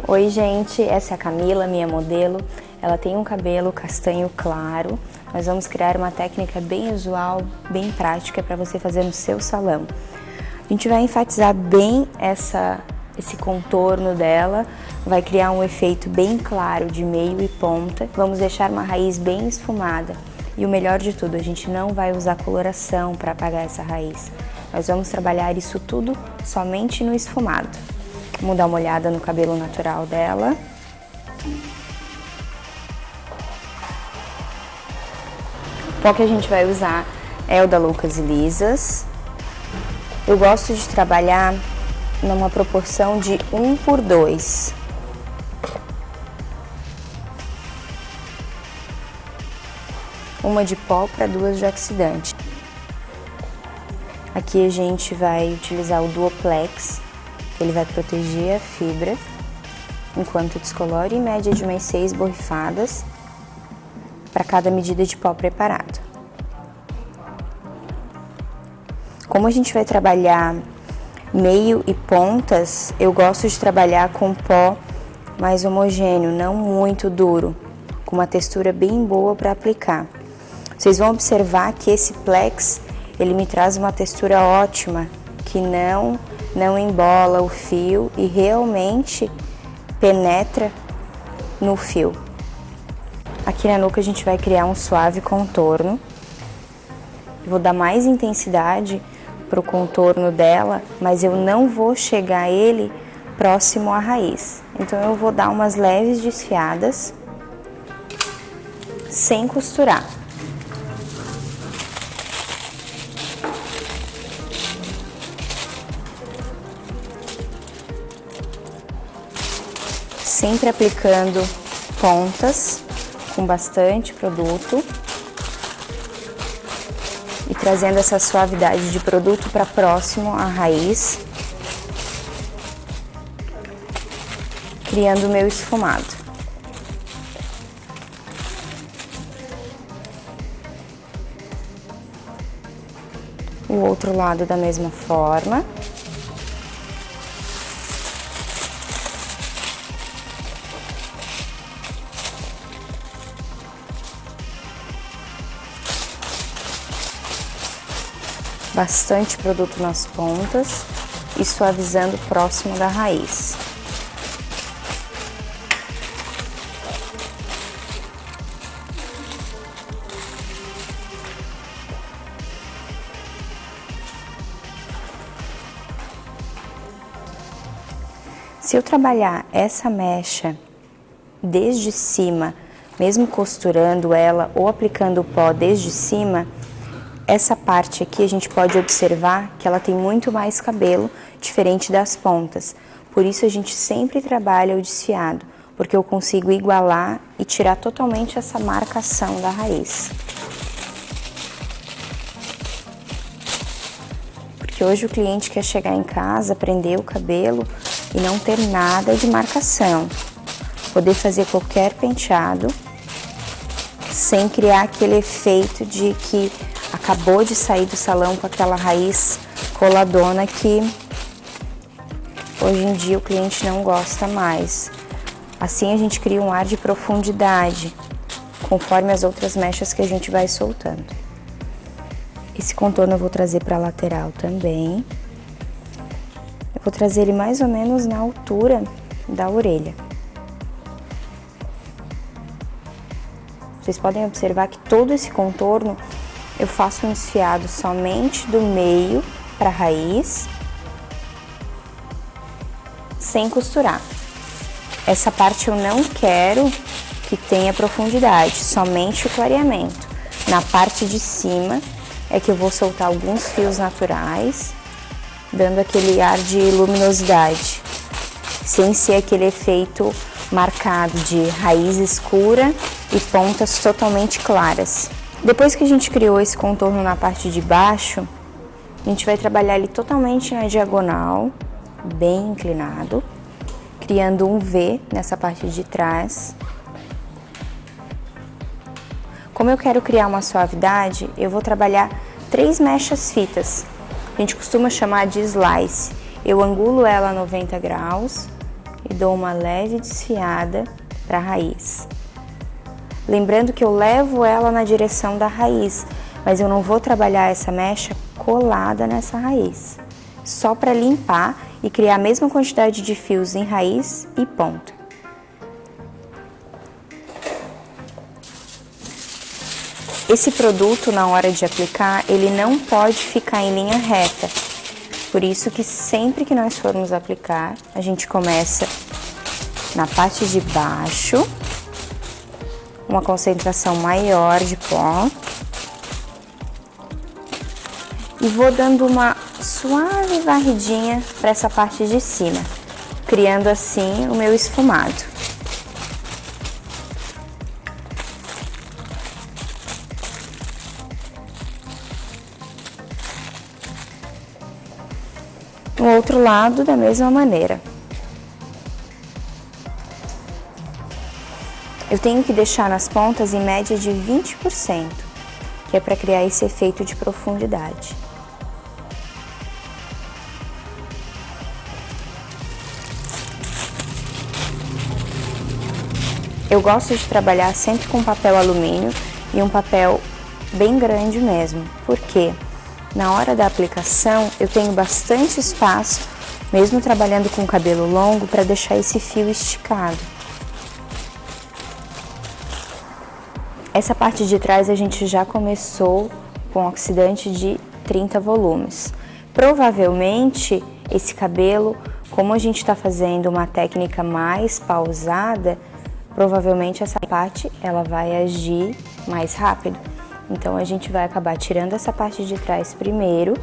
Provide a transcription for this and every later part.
Oi gente, essa é a Camila, minha modelo. Ela tem um cabelo castanho claro. Nós vamos criar uma técnica bem usual, bem prática para você fazer no seu salão. A gente vai enfatizar bem esse contorno dela, vai criar um efeito bem claro de meio e ponta. Vamos deixar uma raiz bem esfumada. E o melhor de tudo, a gente não vai usar coloração para apagar essa raiz. Nós vamos trabalhar isso tudo somente no esfumado. Vamos dar uma olhada no cabelo natural dela. O pó que a gente vai usar é o da Loucas e Lisas. Eu gosto de trabalhar numa proporção de 1:2. Uma de pó para 2 de oxidante. Aqui a gente vai utilizar o Duoplex. Ele vai proteger a fibra, enquanto descolore em média de umas 6 borrifadas para cada medida de pó preparado. Como a gente vai trabalhar meio e pontas, eu gosto de trabalhar com pó mais homogêneo, não muito duro, com uma textura bem boa para aplicar. Vocês vão observar que esse Plex, ele me traz uma textura ótima, que não embola o fio e realmente penetra no fio. Aqui na nuca a gente vai criar um suave contorno. Vou dar mais intensidade para o contorno dela, mas eu não vou chegar ele próximo à raiz. Então eu vou dar umas leves desfiadas, sem costurar. Sempre aplicando pontas com bastante produto e trazendo essa suavidade de produto para próximo à raiz, criando o meu esfumado. O outro lado da mesma forma. Bastante produto nas pontas e suavizando próximo da raiz. Se eu trabalhar essa mecha desde cima, mesmo costurando ela ou aplicando o pó desde cima, essa parte aqui a gente pode observar que ela tem muito mais cabelo, diferente das pontas. Por isso a gente sempre trabalha o desfiado, porque eu consigo igualar e tirar totalmente essa marcação da raiz. Porque hoje o cliente quer chegar em casa, prender o cabelo e não ter nada de marcação. Poder fazer qualquer penteado sem criar aquele efeito de que acabou de sair do salão com aquela raiz coladona que hoje em dia o cliente não gosta mais. Assim a gente cria um ar de profundidade, conforme as outras mechas que a gente vai soltando. Esse contorno eu vou trazer para a lateral também. Eu vou trazer ele mais ou menos na altura da orelha. Vocês podem observar que todo esse contorno eu faço um desfiado somente do meio para a raiz, sem costurar. Essa parte eu não quero que tenha profundidade, somente o clareamento. Na parte de cima é que eu vou soltar alguns fios naturais, dando aquele ar de luminosidade, sem ser aquele efeito marcado de raiz escura e pontas totalmente claras. Depois que a gente criou esse contorno na parte de baixo, a gente vai trabalhar ele totalmente na diagonal, bem inclinado, criando um V nessa parte de trás. Como eu quero criar uma suavidade, eu vou trabalhar 3 mechas fitas. A gente costuma chamar de slice. Eu angulo ela a 90 graus, e dou uma leve desfiada para a raiz. Lembrando que eu levo ela na direção da raiz, mas eu não vou trabalhar essa mecha colada nessa raiz, só para limpar e criar a mesma quantidade de fios em raiz e ponta. Esse produto, na hora de aplicar, ele não pode ficar em linha reta, por isso que sempre que nós formos aplicar, a gente começa na parte de baixo, uma concentração maior de pó, e vou dando uma suave varridinha para essa parte de cima, criando assim o meu esfumado. No outro lado, da mesma maneira. Eu tenho que deixar nas pontas em média de 20%, que é para criar esse efeito de profundidade. Eu gosto de trabalhar sempre com papel alumínio e um papel bem grande mesmo, porque na hora da aplicação eu tenho bastante espaço, mesmo trabalhando com cabelo longo, para deixar esse fio esticado. Essa parte de trás a gente já começou com oxidante de 30 volumes. Provavelmente esse cabelo, como a gente está fazendo uma técnica mais pausada, provavelmente essa parte ela vai agir mais rápido. Então a gente vai acabar tirando essa parte de trás primeiro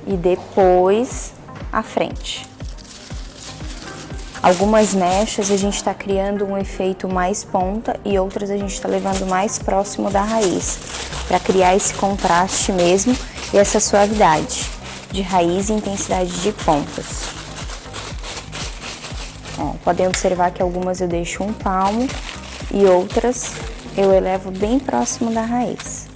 e depois a frente. Algumas mechas a gente está criando um efeito mais ponta e outras a gente está levando mais próximo da raiz, para criar esse contraste mesmo e essa suavidade de raiz e intensidade de pontas. Ó, podem observar que algumas eu deixo um palmo e outras eu elevo bem próximo da raiz.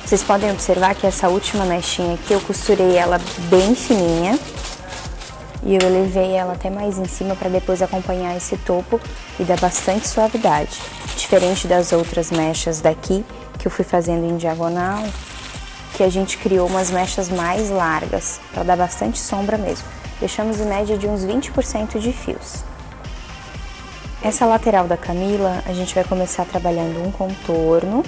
Vocês podem observar que essa última mechinha aqui eu costurei ela bem fininha e eu elevei ela até mais em cima para depois acompanhar esse topo e dar bastante suavidade. Diferente das outras mechas daqui, que eu fui fazendo em diagonal, que a gente criou umas mechas mais largas, para dar bastante sombra mesmo. Deixamos em média de uns 20% de fios. Essa lateral da Camila, a gente vai começar trabalhando um contorno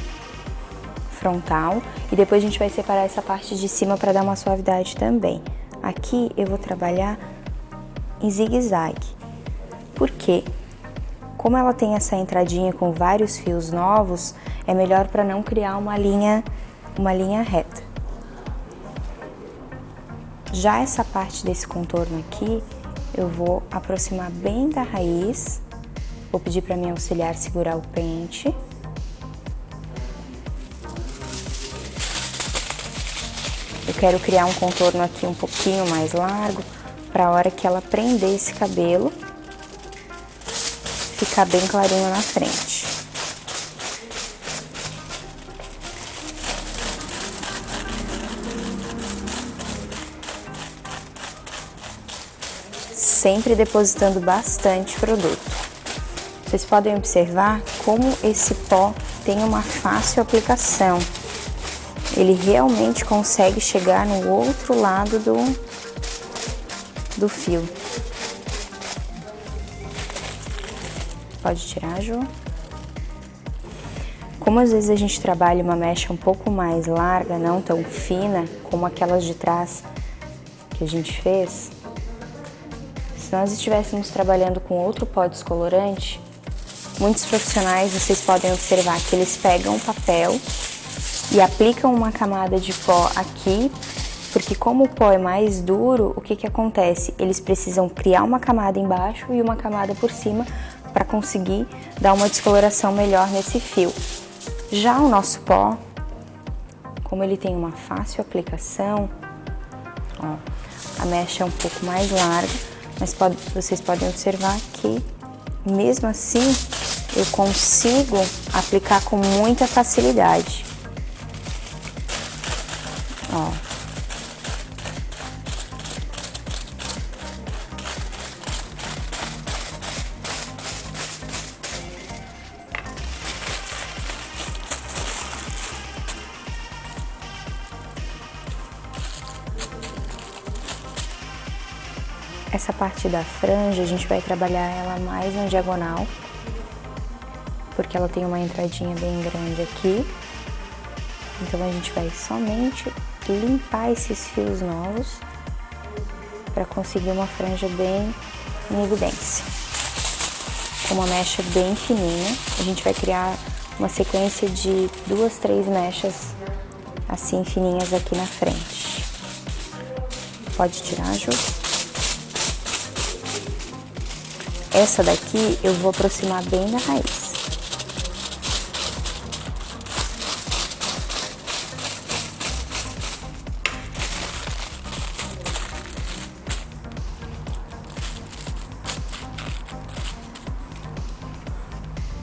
frontal e depois a gente vai separar essa parte de cima para dar uma suavidade também. Aqui eu vou trabalhar em zigue-zague. Por quê? Como ela tem essa entradinha com vários fios novos, é melhor para não criar uma linha reta. Já essa parte desse contorno aqui, eu vou aproximar bem da raiz. Vou pedir para minha auxiliar segurar o pente. Eu quero criar um contorno aqui um pouquinho mais largo, para a hora que ela prender esse cabelo, ficar bem clarinho na frente. Sempre depositando bastante produto. Vocês podem observar como esse pó tem uma fácil aplicação. Ele realmente consegue chegar no outro lado do fio. Pode tirar, Ju? Como às vezes a gente trabalha uma mecha um pouco mais larga, não tão fina, como aquelas de trás que a gente fez, se nós estivéssemos trabalhando com outro pó descolorante, muitos profissionais, vocês podem observar que eles pegam o papel e aplicam uma camada de pó aqui, porque como o pó é mais duro, o que acontece? Eles precisam criar uma camada embaixo e uma camada por cima para conseguir dar uma descoloração melhor nesse fio. Já o nosso pó, como ele tem uma fácil aplicação, ó, a mecha é um pouco mais larga, mas vocês podem observar que mesmo assim eu consigo aplicar com muita facilidade. Ó. Essa parte da franja, a gente vai trabalhar ela mais na diagonal, porque ela tem uma entradinha bem grande aqui. Então, a gente vai somente limpar esses fios novos para conseguir uma franja bem em evidência. Com uma mecha bem fininha, a gente vai criar uma sequência de 2, 3 mechas assim fininhas aqui na frente. Pode tirar, Ju. Essa daqui eu vou aproximar bem da raiz.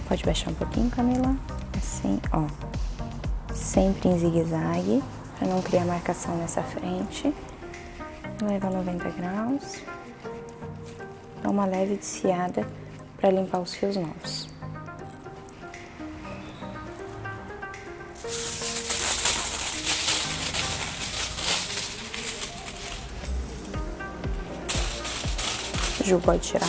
Pode baixar um pouquinho, Camila. Assim, ó. Sempre em zigue-zague, para não criar marcação nessa frente. Leva 90 graus. Dá uma leve desfiada para limpar os fios novos. Ju, pode tirar.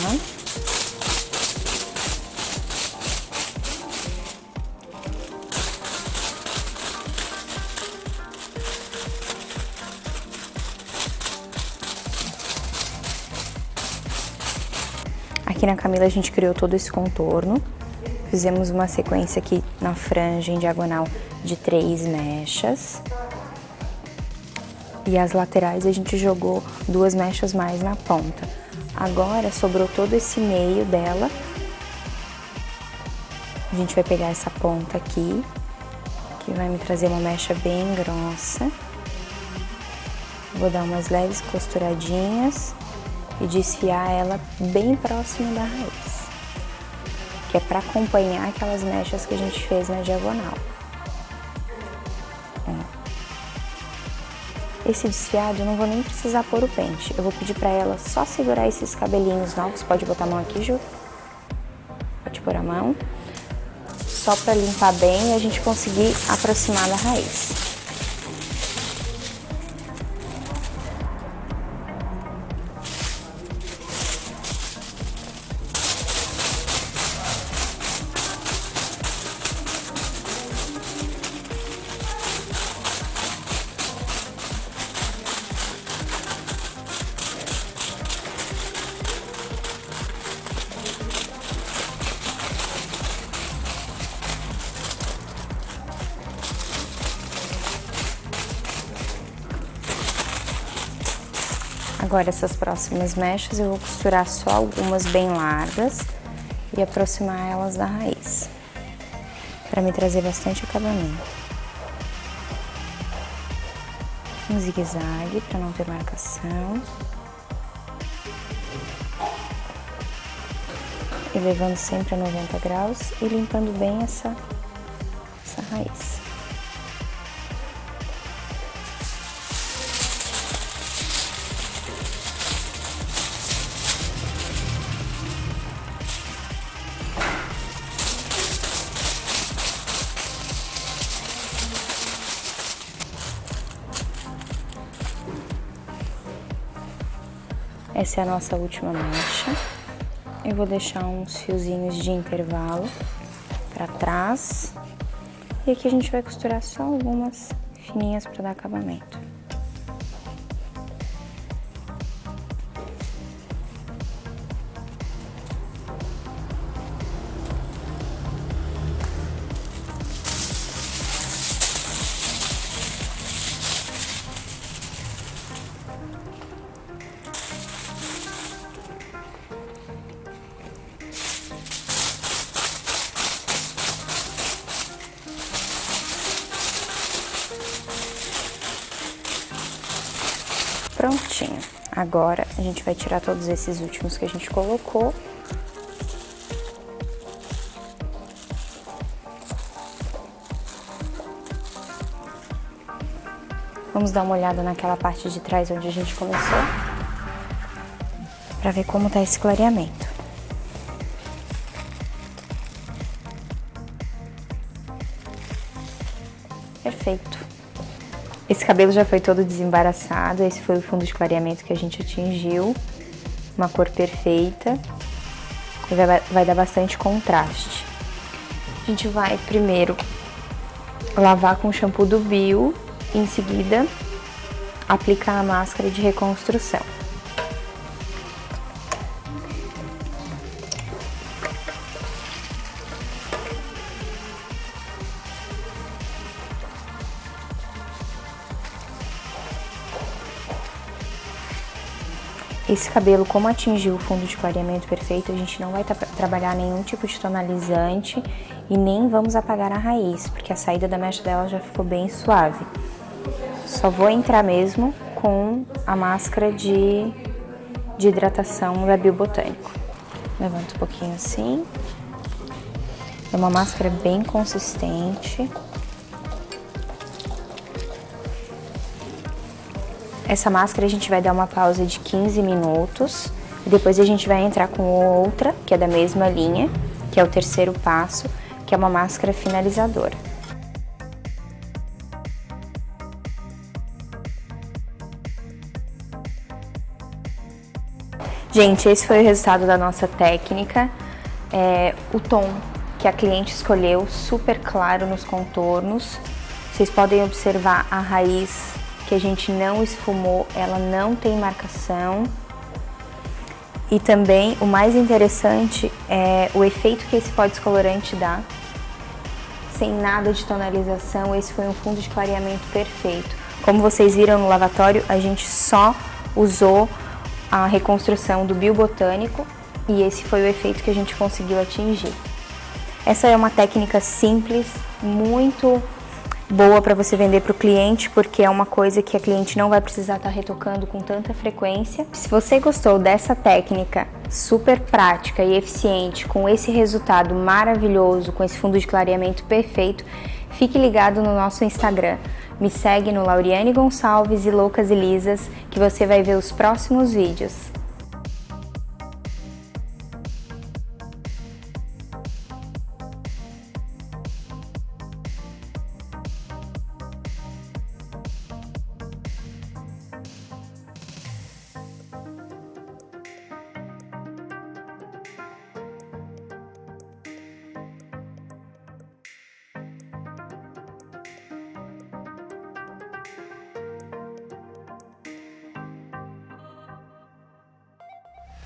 Aqui na Camila a gente criou todo esse contorno, fizemos uma sequência aqui na franja em diagonal de 3 mechas. E as laterais a gente jogou 2 mechas mais na ponta. Agora sobrou todo esse meio dela. A gente vai pegar essa ponta aqui, que vai me trazer uma mecha bem grossa. Vou dar umas leves costuradinhas e desfiar ela bem próximo da raiz, que é para acompanhar aquelas mechas que a gente fez na diagonal. Esse desfiado eu não vou nem precisar pôr o pente, eu vou pedir para ela só segurar esses cabelinhos novos. Pode botar a mão aqui, Ju? Pode pôr a mão, só para limpar bem e a gente conseguir aproximar da raiz. Agora essas próximas mechas eu vou costurar só algumas bem largas e aproximar elas da raiz, para me trazer bastante acabamento. Um zigue-zague para não ter marcação. E levando sempre a 90 graus e limpando bem essa raiz. Essa é a nossa última mecha. Eu vou deixar uns fiozinhos de intervalo para trás. E aqui a gente vai costurar só algumas fininhas para dar acabamento. Prontinho. Agora a gente vai tirar todos esses últimos que a gente colocou. Vamos dar uma olhada naquela parte de trás onde a gente começou, para ver como tá esse clareamento. Perfeito. Esse cabelo já foi todo desembaraçado, esse foi o fundo de clareamento que a gente atingiu. uma cor perfeita e vai dar bastante contraste. A gente vai primeiro lavar com o shampoo do Bio e em seguida aplicar a máscara de reconstrução. Esse cabelo, como atingiu o fundo de clareamento perfeito, a gente não vai trabalhar nenhum tipo de tonalizante e nem vamos apagar a raiz, porque a saída da mecha dela já ficou bem suave. Só vou entrar mesmo com a máscara de hidratação da Bio Botânico. Levanto um pouquinho assim. É uma máscara bem consistente. Essa máscara a gente vai dar uma pausa de 15 minutos e depois a gente vai entrar com outra, que é da mesma linha, que é o terceiro passo, que é uma máscara finalizadora. Gente, esse foi o resultado da nossa técnica. O tom que a cliente escolheu, super claro nos contornos. Vocês podem observar a raiz que a gente não esfumou, ela não tem marcação. E também o mais interessante é o efeito que esse pó descolorante dá. Sem nada de tonalização, esse foi um fundo de clareamento perfeito. Como vocês viram no lavatório, a gente só usou a reconstrução do Bio Botânico e esse foi o efeito que a gente conseguiu atingir. Essa é uma técnica simples, muito boa para você vender para o cliente, porque é uma coisa que a cliente não vai precisar estar retocando com tanta frequência. Se você gostou dessa técnica super prática e eficiente, com esse resultado maravilhoso, com esse fundo de clareamento perfeito, fique ligado no nosso Instagram. Me segue no Lauriane Gonçalves e Loucas e Lisas, que você vai ver os próximos vídeos.